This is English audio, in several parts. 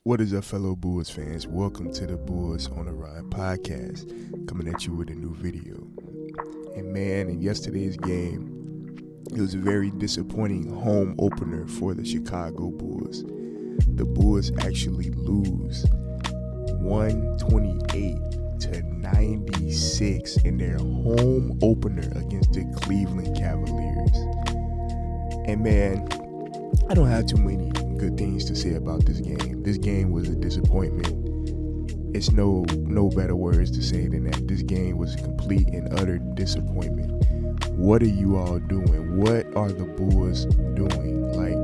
What is up, fellow Bulls fans? Welcome to the Bulls on the Ride podcast, coming at you with a new video. And man, in yesterday's game, it was a very disappointing home opener for the Chicago Bulls. The Bulls actually lose 128-96 in their home opener against the Cleveland Cavaliers. And man, I don't have too many good things to say about this game. This game was a disappointment. It's no better words to say than that. This game was a complete and utter disappointment. What are you all doing? What are the Bulls doing? Like,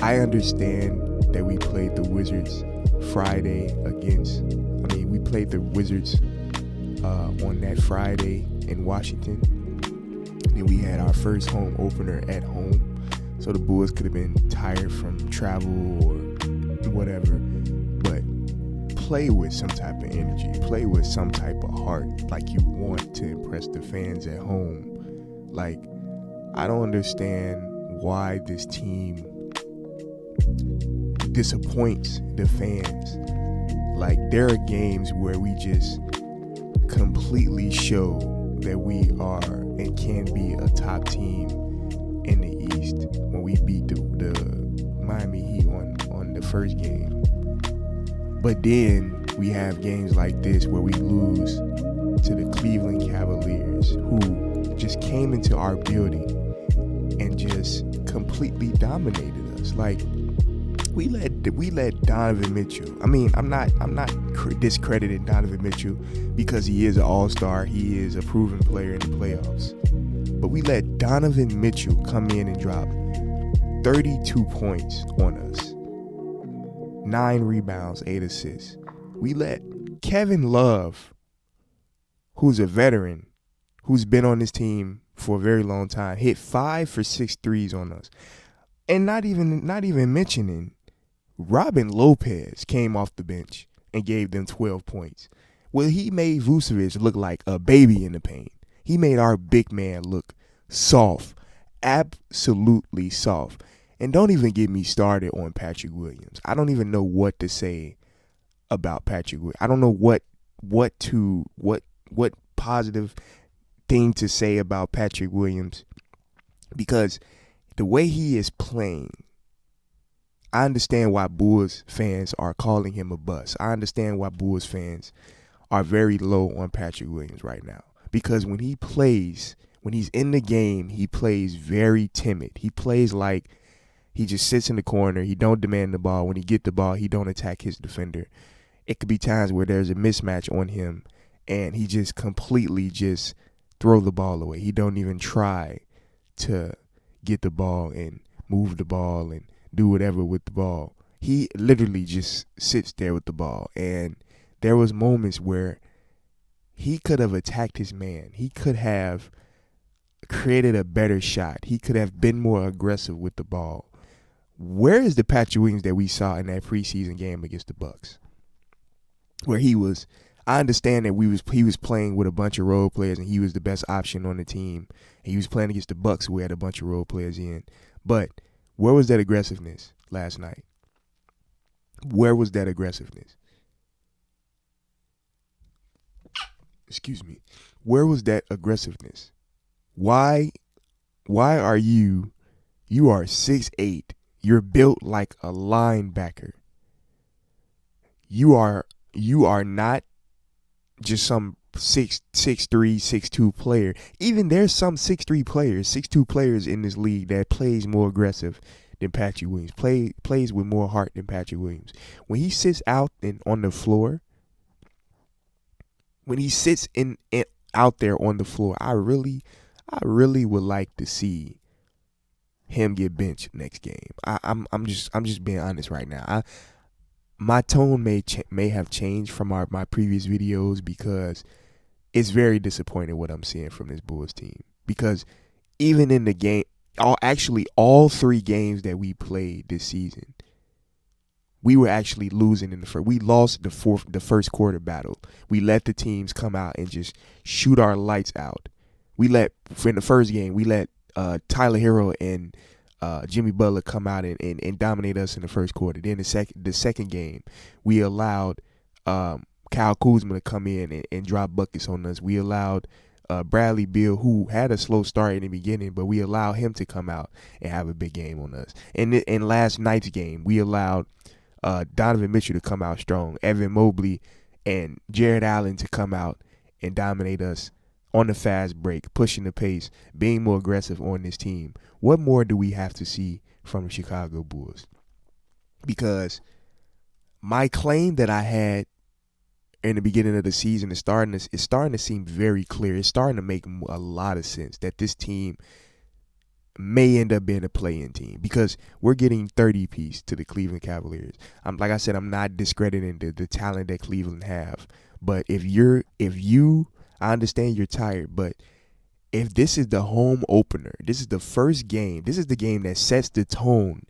I understand that we played the Wizards Friday we played the Wizards on that Friday in Washington. Then we had our first home opener at home. So the Bulls could have been tired from travel or whatever, but play with some type of energy, play with some type of heart, like you want to impress the fans at home. Like, I don't understand why this team disappoints the fans. Like, there are games where we just completely show that we are and can be a top team in the East when we beat the Miami Heat on the first game. But then we have games like this where we lose to the Cleveland Cavaliers, who just came into our building and just completely dominated us. Like, we let Donovan Mitchell. I mean, I'm not discrediting Donovan Mitchell because he is an all-star. He is a proven player in the playoffs. But we let Donovan Mitchell come in and drop 32 points on us. 9 rebounds, 8 assists. We let Kevin Love, who's a veteran, who's been on this team for a very long time, hit 5 for 6 threes on us. And not even mentioning, Robin Lopez came off the bench and gave them 12 points. Well, he made Vucevic look like a baby in the paint. He made our big man look soft, absolutely soft. And don't even get me started on Patrick Williams. I don't even know what to say about Patrick Williams. I don't know what positive thing to say about Patrick Williams, because the way he is playing, I understand why Bulls fans are calling him a bust. I understand why Bulls fans are very low on Patrick Williams right now. Because when he plays, when he's in the game, he plays very timid. He plays like he just sits in the corner. He don't demand the ball. When he get the ball, he don't attack his defender. It could be times where there's a mismatch on him, and he just completely just throw the ball away. He don't even try to get the ball and move the ball and do whatever with the ball. He literally just sits there with the ball. And there was moments where he could have attacked his man. He could have created a better shot. He could have been more aggressive with the ball. Where is the Patrick Williams that we saw in that preseason game against the Bucks? Where he was, I understand that he was playing with a bunch of role players and he was the best option on the team. And he was playing against the Bucks, who had a bunch of role players in. But where was that aggressiveness last night? Where was that aggressiveness? Excuse me. Where was that aggressiveness? Why are you are 6'8". You're built like a linebacker. You are not just some 6'3", 6'2" player. Even there's some 6'3" players, 6'2" players in this league that plays more aggressive than Patrick Williams. Plays with more heart than Patrick Williams. When he sits out and on the floor, when he sits out there on the floor, I really would like to see him get benched next game. I'm just being honest right now. My tone may have changed from my previous videos, because it's very disappointing what I'm seeing from this Bulls team. Because even in the game, all 3 games that we played this season, we were actually losing in the first. We lost the first quarter battle. We let the teams come out and just shoot our lights out. In the first game, we let Tyler Hero and Jimmy Butler come out and dominate us in the first quarter. Then the second game, we allowed Kyle Kuzma to come in and drop buckets on us. We allowed Bradley Beal, who had a slow start in the beginning, but we allowed him to come out and have a big game on us. And in last night's game, we allowed Donovan Mitchell to come out strong, Evan Mobley and Jared Allen to come out and dominate us on the fast break, pushing the pace, being more aggressive on this team. What more do we have to see from the Chicago Bulls? Because my claim that I had in the beginning of the season is starting to seem very clear. It's starting to make a lot of sense that this team may end up being a play-in team, because we're getting 30-piece to the Cleveland Cavaliers. Like I said, I'm not discrediting the talent that Cleveland have, but I understand you're tired, but if this is the home opener, this is the first game, this is the game that sets the tone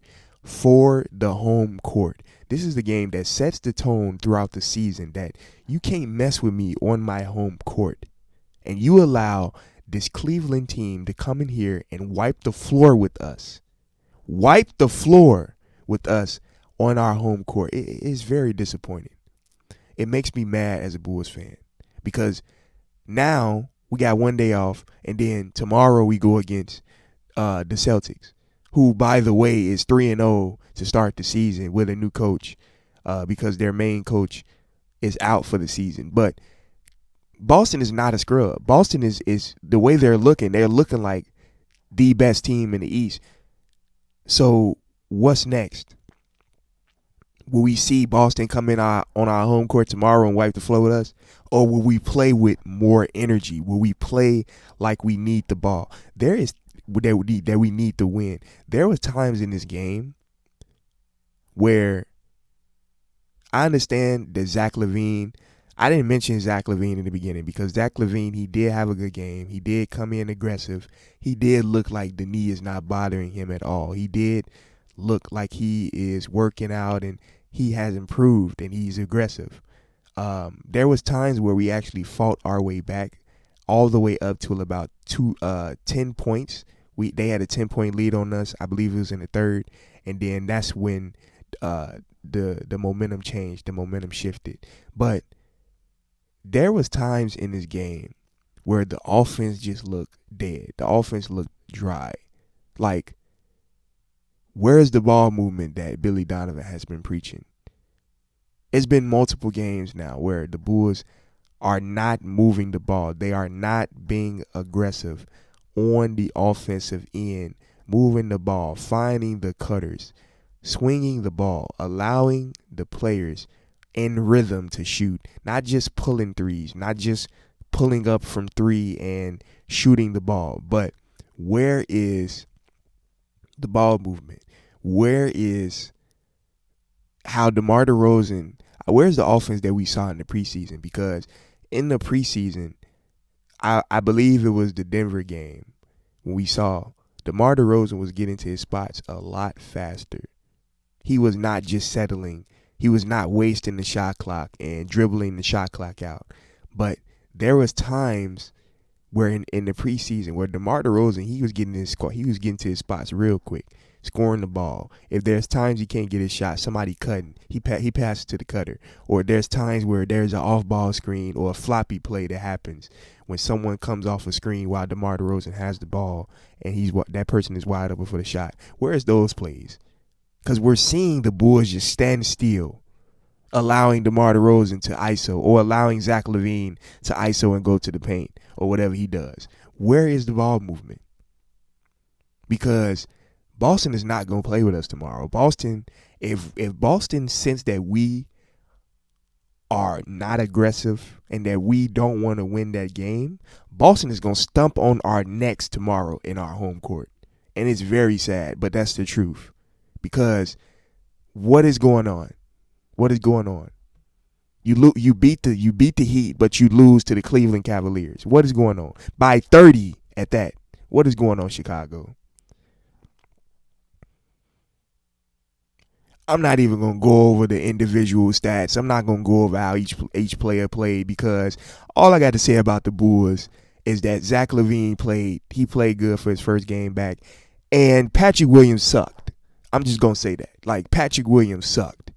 for the home court. This is the game that sets the tone throughout the season, that you can't mess with me on my home court. And you allow this Cleveland team to come in here and wipe the floor with us. Wipe the floor with us on our home court. It is very disappointing. It makes me mad as a Bulls fan, because now we got one day off, and then tomorrow we go against the Celtics, who, by the way, is 3-0 to start the season with a new coach, because their main coach is out for the season. But Boston is not a scrub. Boston is the way they're looking like the best team in the East. So what's next? Will we see Boston come in on our home court tomorrow and wipe the floor with us? Or will we play with more energy? Will we play like we need the ball? That we need to win. There was times in this game where I understand that Zach Lavine, I didn't mention Zach Lavine in the beginning, because Zach Lavine, he did have a good game. He did come in aggressive. He did look like the knee is not bothering him at all. He did look like he is working out and he has improved and he's aggressive. There was times where we actually fought our way back all the way up to about 10 points. They had a 10-point lead on us. I believe it was in the third. And then that's when the momentum changed. The momentum shifted. But there was times in this game where the offense just looked dead. The offense looked dry. Like, where's the ball movement that Billy Donovan has been preaching? It's been multiple games now where the Bulls are not moving the ball. They are not being aggressive on the offensive end, moving the ball, finding the cutters, swinging the ball, allowing the players in rhythm to shoot, not just pulling threes, not just pulling up from three and shooting the ball. But where is the ball movement? Where is how DeMar DeRozan, where's the offense that we saw in the preseason? Because in the preseason, I believe it was the Denver game when we saw DeMar DeRozan was getting to his spots a lot faster. He was not just settling. He was not wasting the shot clock and dribbling the shot clock out. But there was times where in the preseason where DeMar DeRozan, he was getting to his spots real quick, scoring the ball. If there's times he can't get his shot, somebody cutting, he passes to the cutter. Or there's times where there's an off-ball screen or a floppy play that happens when someone comes off a screen while DeMar DeRozan has the ball and that person is wide open for the shot. Where's those plays? Because we're seeing the Bulls just stand still, allowing DeMar DeRozan to ISO, or allowing Zach Lavine to ISO and go to the paint, or whatever he does. Where is the ball movement? Because Boston is not going to play with us tomorrow. Boston, if Boston sense that we are not aggressive and that we don't want to win that game, Boston is going to stomp on our necks tomorrow in our home court. And it's very sad, but that's the truth. Because what is going on? What is going on? You beat the Heat, but you lose to the Cleveland Cavaliers. What is going on? By 30 at that. What is going on, Chicago? I'm not even going to go over the individual stats. I'm not going to go over how each player played, because all I got to say about the Bulls is that Zach Lavine played good for his first game back. And Patrick Williams sucked. I'm just going to say that. Like, Patrick Williams sucked.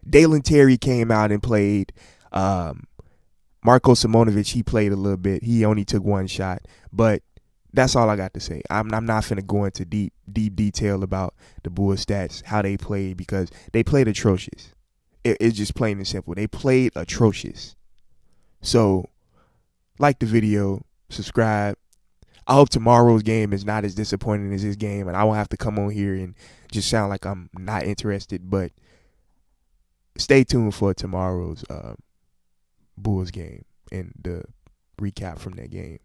Dalen Terry came out and played. Marko Simonovic, he played a little bit. He only took one shot. But that's all I got to say. I'm not finna go into deep detail about the Bulls stats, how they played, because they played atrocious. It's just plain and simple. They played atrocious. So, like the video, subscribe. I hope tomorrow's game is not as disappointing as this game, and I won't have to come on here and just sound like I'm not interested. But stay tuned for tomorrow's Bulls game and the recap from that game.